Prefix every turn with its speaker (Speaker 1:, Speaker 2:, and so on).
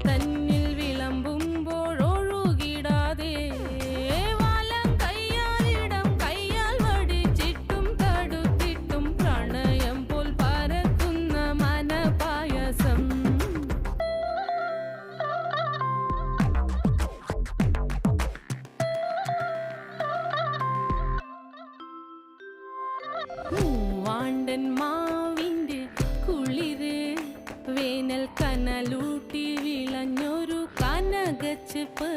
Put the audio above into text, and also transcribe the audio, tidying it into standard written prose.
Speaker 1: തന്നിൽ വിളമ്പുമ്പോഴൊഴുകിടാതെ വലം കയ്യാലിടം കയ്യാൽ വടിച്ചിട്ടും തടുത്തിട്ടും പ്രണയം പോൽ പരക്കുന്ന മനപായസം. മൂവാണ്ടൻ മാവിൻ്റെ കുളിര് വേനൽ കനലൂട്ടി വിളഞ്ഞൊരു കനകച്ചെപ്പ്.